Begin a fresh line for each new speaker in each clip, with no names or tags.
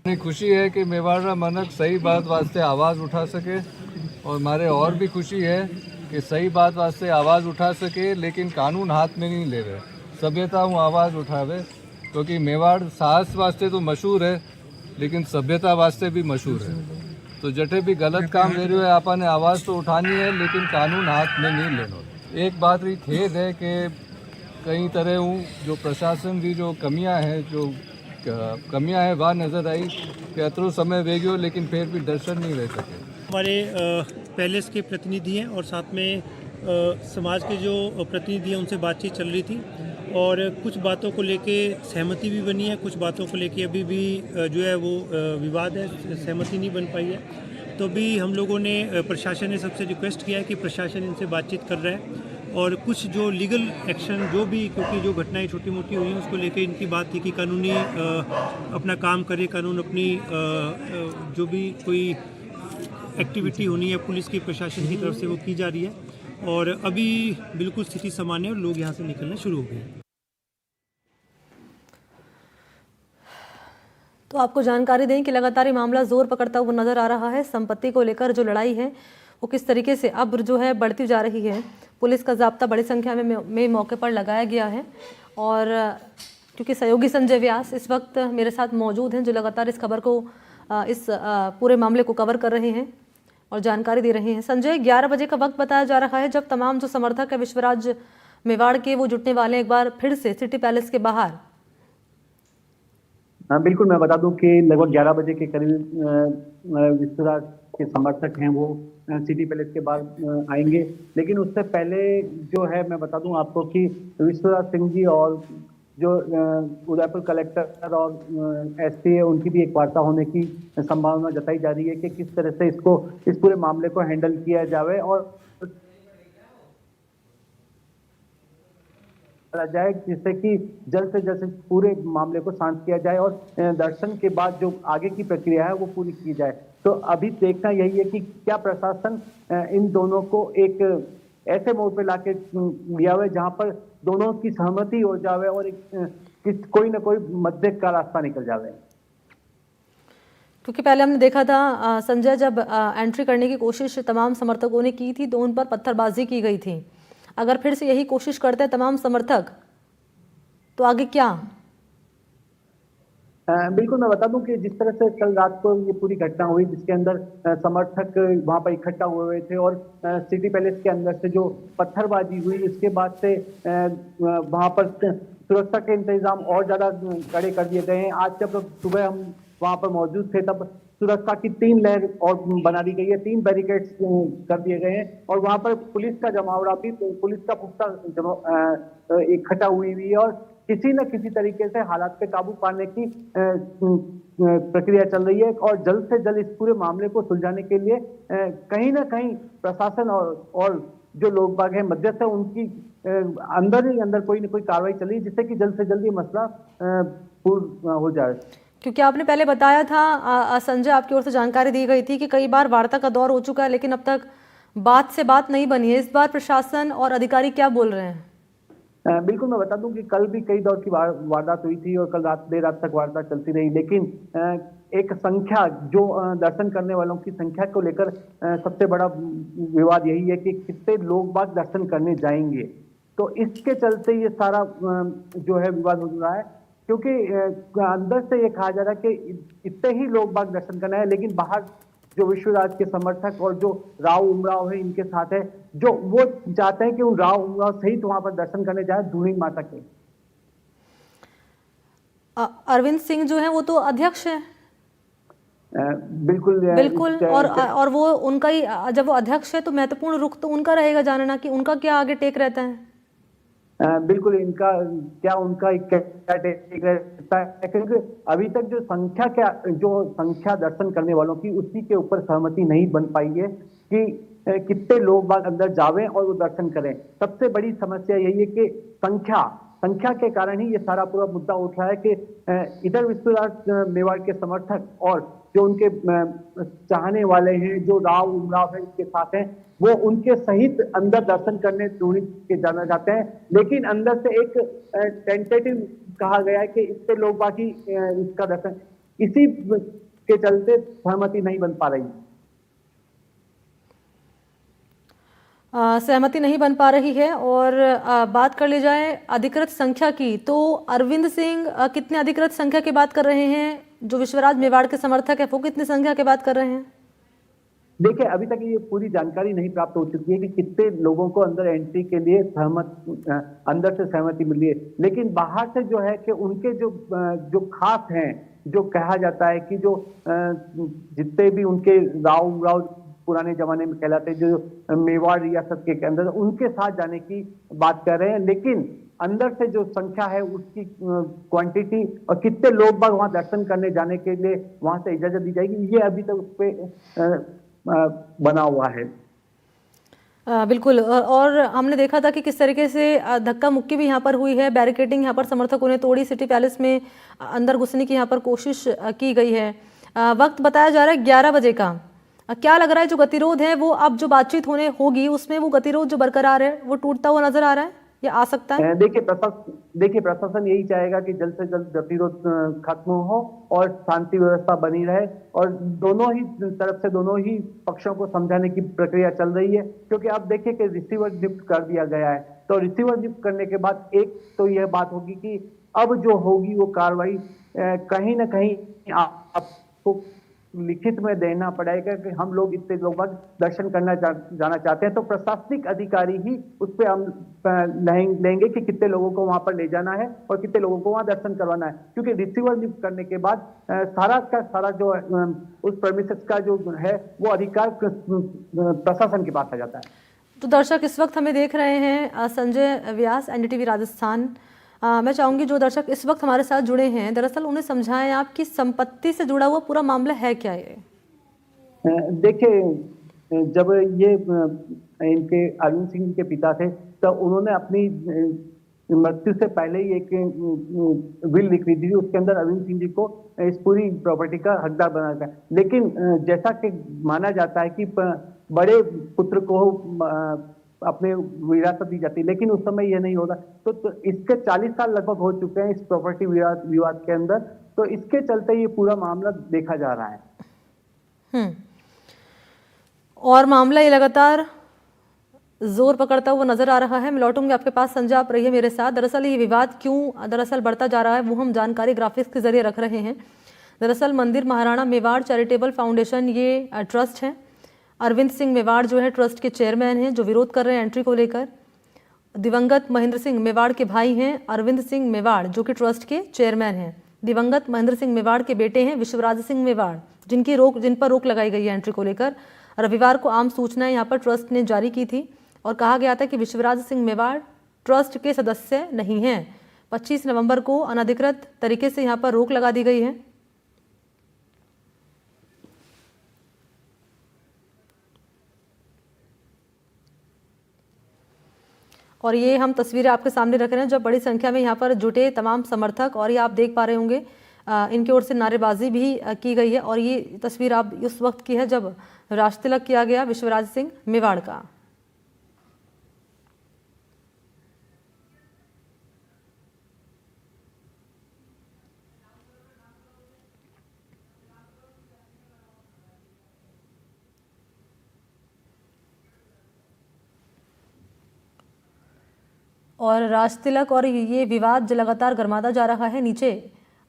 इतनी खुशी है कि मेवाड़ा मनक सही बात वास्ते आवाज़ उठा सके और मारे और भी खुशी है कि सही बात वास्ते आवाज़ उठा सके लेकिन कानून हाथ में नहीं ले रहे, सभ्यता हूँ आवाज़ उठावे, क्योंकि मेवाड़ साहस वास्ते तो मशहूर है लेकिन सभ्यता वास्ते भी मशहूर है। तो जटे भी गलत काम ले रहे हो आपा ने आवाज़ तो उठानी है लेकिन कानून हाथ में नहीं लेना। एक बात भी खेद है कि कई तरह हूँ जो प्रशासन की जो कमियाँ हैं वह नज़र आई कि अतरो समय वे गयो लेकिन फिर भी दर्शन नहीं ले सके।
हमारे पैलेस के प्रतिनिधि हैं और साथ में समाज के जो प्रतिनिधि हैं उनसे बातचीत चल रही थी और कुछ बातों को लेके सहमति भी बनी है, कुछ बातों को लेके अभी भी जो है वो विवाद है, सहमति नहीं बन पाई है। तो भी हम लोगों ने प्रशासन ने सबसे रिक्वेस्ट किया है कि प्रशासन इनसे बातचीत कर रहा है और कुछ जो लीगल एक्शन जो भी, क्योंकि जो घटनाएं छोटी मोटी हुई हैं उसको लेके इनकी बात थी कि कानूनी अपना काम करे, कानून अपनी जो भी कोई एक्टिविटी होनी है पुलिस की प्रशासन की तरफ से वो की जा रही है और अभी बिल्कुल स्थिति सामान्य है और लोग यहाँ से निकलना शुरू हो गए।
तो आपको जानकारी दें कि लगातार ये मामला जोर पकड़ता हुआ नजर आ रहा है। संपत्ति को लेकर जो लड़ाई है वो किस तरीके से अब जो है बढ़ती जा रही है। पुलिस का जाब्ता बड़ी संख्या में मौके पर लगाया गया है और क्योंकि सहयोगी संजय व्यास इस वक्त मेरे साथ मौजूद हैं जो लगातार इस खबर को इस पूरे मामले को कवर कर रहे हैं और जानकारी दे रहे हैं। संजय, 11 बजे का वक्त बताया जा रहा है जब तमाम जो समर्थक है विश्वराज मेवाड़ के वो जुटने वाले हैं एक बार फिर से सिटी पैलेस के बाहर।
बिल्कुल, मैं बता दूं कि लगभग 11 बजे के करीब विश्वराज के समर्थक हैं वो सिटी पैलेस के बाहर आएंगे, लेकिन उससे पहले जो है मैं बता दूं आपको कि विश्वराज सिंह जी और जो उदयपुर कलेक्टर और एसपी है उनकी भी एक वार्ता होने की संभावना जताई जा रही है कि किस तरह से इस पूरे मामले को हैंडल किया जाए और जाए, जिससे कि जल्द से जल्द पूरे मामले को शांत किया जाए और दर्शन के बाद जो आगे की प्रक्रिया है वो पूरी की जाए। तो अभी देखना यही है कि क्या प्रशासन इन दोनों को एक ऐसे मोड़ पे लाके लिया हुआ जहां पर दोनों की सहमति हो जावे और कोई ना कोई मध्य का रास्ता निकल जावे।
क्योंकि पहले हमने देखा था संजय, जब एंट्री करने की कोशिश तमाम समर्थकों ने की थी तो उन पर पत्थरबाजी की गई थी। अगर फिर से यही कोशिश करते हैं तमाम समर्थक तो आगे क्या?
बिल्कुल, मैं बता दूं कि जिस तरह से कल रात को ये पूरी घटना हुई जिसके अंदर समर्थक वहां पर इकट्ठा हुए थे और सिटी पैलेस के अंदर से जो पत्थरबाजी हुई, इसके बाद से वहां पर सुरक्षा के इंतजाम और ज्यादा कड़े कर दिए गए हैं। आज जब सुबह हम वहां पर मौजूद थे तब सुरक्षा की 3 लेयर और बना दी गई है, 3 बैरिकेड्स कर दिए गए हैं और वहां पर पुलिस का जमावड़ा भी, पुलिस का पुख्ता इकट्ठा हुई है और किसी न किसी तरीके से हालात पे काबू पाने की प्रक्रिया चल रही है और जल्द से जल्द इस पूरे मामले को सुलझाने के लिए कहीं ना कहीं प्रशासन और जो लोग बाग हैं मध्यस्थ है उनकी अंदर ही अंदर कोई ना कोई कार्रवाई चल रही है जिससे कि जल्द से जल्द ये मसला पूर्ण हो जाए।
क्योंकि आपने पहले बताया था संजय, आपकी ओर से जानकारी दी गई थी कि कई बार वार्ता का दौर हो चुका है लेकिन अब तक बात से बात नहीं बनी है। इस बार प्रशासन और अधिकारी क्या बोल रहे हैं?
बिल्कुल, मैं बता दूं कि कल भी कई दौर की वारदात हुई थी और कल देर रात तक वारदात चलती रही, लेकिन एक संख्या जो दर्शन करने वालों की संख्या को लेकर सबसे बड़ा विवाद यही है कि कितने लोग बाग दर्शन करने जाएंगे। तो इसके चलते ये सारा जो है विवाद हो रहा है, क्योंकि अंदर से ये कहा जा रहा है कि इतने ही लोग बाग दर्शन करना है, लेकिन बाहर जो विश्वराज के समर्थक और जो राव उमराव है इनके साथ है, जो वो चाहते हैं कि उन राव उमराव सहित वहां पर दर्शन करने जाए धूनी माता के।
अरविंद सिंह जो है वो तो अध्यक्ष है।
बिल्कुल
बिल्कुल, और वो उनका ही, जब वो अध्यक्ष है तो महत्वपूर्ण रुख तो उनका रहेगा जानना कि उनका क्या आगे टेक रहता है।
बिल्कुल, उनका क्या टेक रहता है, क्योंकि अभी तक जो संख्या दर्शन करने वालों की उसी के ऊपर सहमति नहीं बन पाई है कि कितने लोग बाग अंदर जावें और वो दर्शन करें। सबसे बड़ी समस्या यही है कि संख्या के कारण ही ये सारा पूरा मुद्दा उठ रहा है कि इधर विश्वराज मेवाड़ के समर्थक और जो उनके चाहने वाले हैं, जो राव उमराव है इसके साथ हैं, वो उनके सहित अंदर दर्शन करने दूरी के जाना जाते हैं, लेकिन अंदर से एक टेंटेटिव कहा गया है कि इससे लोग बाकी इसका दर्शन इसी के चलते सहमति नहीं बन पा रही।
सहमति नहीं बन पा रही है। और बात कर ली जाए अधिकृत संख्या की, तो अरविंद सिंह कितने अधिकृत संख्या की बात कर रहे हैं? जो विश्वराज मेवाड़ के समर्थक है वो कितनी संख्या की बात कर रहे हैं?
देखिए, अभी तक ये पूरी जानकारी नहीं प्राप्त हो चुकी है कि कितने लोगों को अंदर एंट्री के लिए अंदर से सहमति मिली है, लेकिन बाहर से जो है कि उनके जो खास हैं, जो कहा जाता है कि जो जितने भी उनके राव पुराने जमाने में कहलाते जो मेवाड़ रियासत के अंदर, उनके साथ जाने की बात कर रहे हैं। लेकिन अंदर से जो संख्या है उसकी क्वांटिटी और कितने लोग बाग वहां दर्शन करने जाने के लिए वहां से इजाजत दी जाएगी, ये अभी तक उस पर बना हुआ है।
बिल्कुल। और हमने देखा था कि किस तरीके से धक्का मुक्की भी यहाँ पर हुई है, बैरिकेडिंग यहाँ पर समर्थकों ने तोड़ी, सिटी पैलेस में अंदर घुसने की यहाँ पर कोशिश की गई है। वक्त बताया जा रहा है 11 बजे का। क्या लग रहा है जो गतिरोध है वो अब जो बातचीत होने होगी उसमें वो गतिरोध जो बरकरार है वो टूटता हुआ नजर आ रहा है या आ सकता है?
देखिए प्रशासन यही चाहेगा कि जल्द से जल्द गतिरोध खत्म हो और शांति व्यवस्था बनी रहे, और दोनों ही तरफ से दोनों ही पक्षों को समझाने की प्रक्रिया चल रही है। क्योंकि अब देखिए कि रिसीवर नियुक्त कर दिया गया है, तो रिसीवर नियुक्त करने के बाद एक तो यह बात होगी कि अब जो होगी वो कार्रवाई कहीं ना कहीं आपको लिखित में देना पड़ेगा कि हम लोग इतने लोग दर्शन करना जाना चाहते हैं, तो प्रशासनिक अधिकारी ही उस पर हम लेंगे कि कितने लोगों को वहां पर ले जाना है और कितने लोगों को वहां दर्शन करवाना है। क्योंकि रिसीवर नियुक्त करने के बाद सारा का सारा जो उस प्रेमिसेस का जो है वो अधिकार प्रशासन के पास आ जाता है।
तो दर्शक इस वक्त हमें देख रहे हैं संजय व्यास, एनडीटीवी राजस्थान। मैं चाहूंगी जो दर्शक इस वक्त हमारे साथ जुड़े हैं, दरअसल उन्हें समझाएं आप कि संपत्ति से जुड़ा हुआ पूरा मामला है क्या ये?
देखिए, जब ये इनके अरविंद सिंह के पिता थे तो उन्होंने अपनी मृत्यु से पहले ही एक विल लिख दी थी, उसके अंदर अरविंद सिंह जी को इस पूरी प्रॉपर्टी का हकदार बनाया था। लेकिन जैसा कि माना जाता है कि बड़े पुत्र को अपने विरासत दी जाती है, लेकिन उस समय यह नहीं होता। तो इसके 40 साल लगभग हो चुके हैं इस प्रॉपर्टी विवाद के अंदर, तो इसके चलते ये पूरा मामला देखा जा रहा है।
और मामला ये लगातार जोर पकड़ता हुआ नजर आ रहा है। मैं लौटूंगी आपके पास, संजय आप रहिए मेरे साथ। दरअसल ये विवाद क्यों दरअसल बढ़ता जा रहा है वो हम जानकारी ग्राफिक्स के जरिए रख रहे हैं। दरअसल मंदिर महाराणा मेवाड़ चैरिटेबल फाउंडेशन ये ट्रस्ट है। अरविंद सिंह मेवाड़ जो है ट्रस्ट के चेयरमैन हैं, जो विरोध कर रहे हैं एंट्री को लेकर। दिवंगत महेंद्र सिंह मेवाड़ के भाई हैं अरविंद सिंह मेवाड़, जो कि ट्रस्ट के चेयरमैन हैं। दिवंगत महेंद्र सिंह मेवाड़ के बेटे हैं विश्वराज सिंह मेवाड़, जिन पर रोक लगाई गई है एंट्री को लेकर। रविवार को आम सूचनाएं यहाँ पर ट्रस्ट ने जारी की थी और कहा गया था कि विश्वराज सिंह मेवाड़ ट्रस्ट के सदस्य नहीं हैं। 25 नवंबर को अनधिकृत तरीके से यहाँ पर रोक लगा दी गई है। और ये हम तस्वीरें आपके सामने रख रहे हैं जब बड़ी संख्या में यहाँ पर जुटे तमाम समर्थक, और ये आप देख पा रहे होंगे इनकी ओर से नारेबाजी भी की गई है। और ये तस्वीर आप उस वक्त की है जब राष्ट्र तिलक किया गया विश्वराज सिंह मेवाड़ का। और राष्ट्र तिलक और ये विवाद जो लगातार गर्माता जा रहा है। नीचे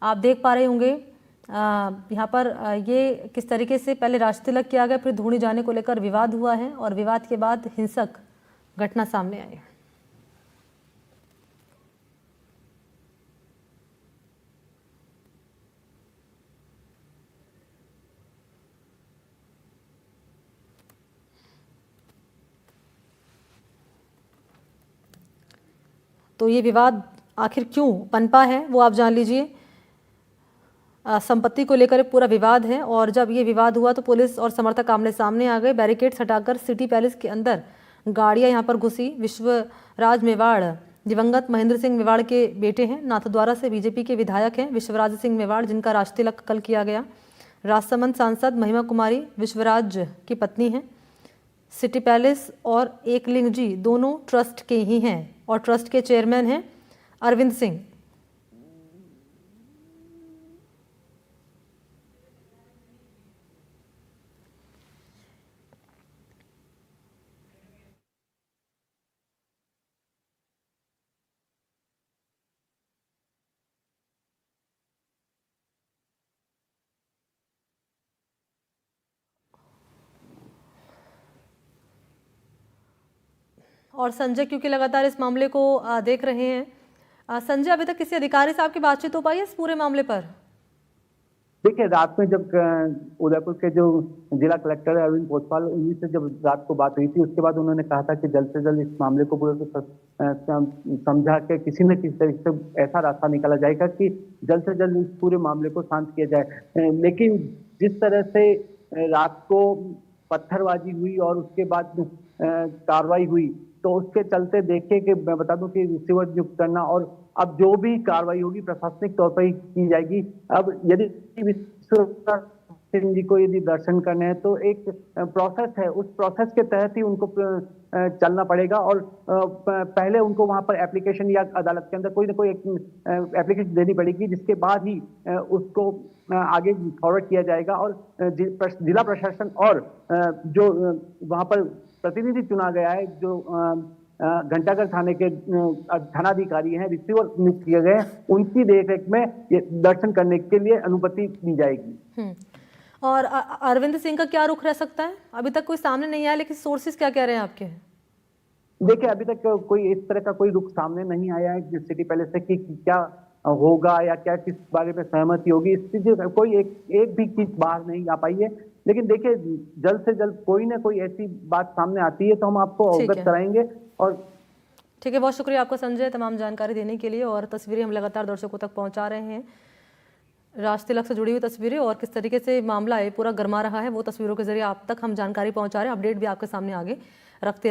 आप देख पा रहे होंगे यहाँ पर ये किस तरीके से पहले राष्ट्र तिलक किया गया, फिर धूणी जाने को लेकर विवाद हुआ है और विवाद के बाद हिंसक घटना सामने आई। तो ये विवाद आखिर क्यों पनपा है वो आप जान लीजिए। संपत्ति को लेकर पूरा विवाद है और जब ये विवाद हुआ तो पुलिस और समर्थक आमने सामने आ गए। बैरिकेड्स हटाकर सिटी पैलेस के अंदर गाड़ियां यहाँ पर घुसी। विश्वराज मेवाड़ दिवंगत महेंद्र सिंह मेवाड़ के बेटे हैं, नाथद्वारा से बीजेपी के विधायक हैं विश्वराज सिंह मेवाड़, जिनका राष्ट्र तिलक कल किया गया। राजसमंद सांसद महिमा कुमारी विश्वराज की पत्नी हैं। सिटी पैलेस और एकलिंग जी दोनों ट्रस्ट के ही हैं और ट्रस्ट के चेयरमैन हैं अरविंद सिंह। और संजय क्योंकि लगातार इस मामले को देख रहे हैं, संजय अभी तक किसी अधिकारी से आपकी बातचीत हो पाई है इस पूरे मामले पर?
देखिए, रात में जब उदयपुर के जो जिला कलेक्टर है अरविंद कोतवाल, उन्हीं से जब रात को बात हुई थी, उसके बाद उन्होंने कहा था कि जल्द से जल्द इस मामले को पूरे समझा के किसी न किसी तरीके से ऐसा रास्ता निकाला जाएगा कि जल्द से जल्द इस पूरे मामले को शांत किया जाए। लेकिन जिस तरह से रात को पत्थरबाजी हुई और उसके बाद कार्रवाई हुई, तो उसके चलते देखे कि मैं बता दूं कि रिसीवर नियुक्त करना और अब जो भी कार्रवाई होगी प्रशासनिक तौर पर ही की जाएगी। अब यदि विश्वनाथ सिंह जी को यदि दर्शन करने हैं तो एक प्रोसेस है, उस प्रोसेस के तहत ही उनको चलना पड़ेगा और पहले उनको वहां पर एप्लीकेशन या अदालत के अंदर कोई ना कोई एप्लीकेशन देनी पड़ेगी, जिसके बाद ही उसको आगे फॉरवर्ड किया जाएगा और जिला प्रशासन और जो वहां पर प्रतिनिधि चुना गया है, जो घंटाघर थाने के थानाधिकारी हैं, रिसीवर नियुक्त किए गए हैं, उनकी देखरेख में ये दर्शन करने के लिए अनुमति दी जाएगी।
और अरविंद सिंह का क्या रुख रह सकता है? अभी तक कोई सामने नहीं आया, लेकिन सोर्सेज क्या कह रहे हैं आपके?
देखिए, अभी तक कोई इस तरह का कोई रुख सामने नहीं आया है सिटी पैलेस से कि क्या होगा या क्या किस बारे में सहमति होगी, इसकी कोई एक भी चीज बाहर नहीं आ पाई है। लेकिन देखिए, जल्द से जल्द कोई ना कोई ऐसी बात सामने आती है तो हम आपको अवगत कराएंगे। और
ठीक है, बहुत शुक्रिया आपका संजय तमाम जानकारी देने के लिए, और तस्वीरें हम लगातार दर्शकों तक पहुंचा रहे हैं, राजतिलक से जुड़ी हुई तस्वीरें और किस तरीके से मामला है पूरा गर्मा रहा है वो तस्वीरों के जरिए आप तक हम जानकारी पहुंचा रहे हैं। अपडेट भी आपके सामने आगे रखते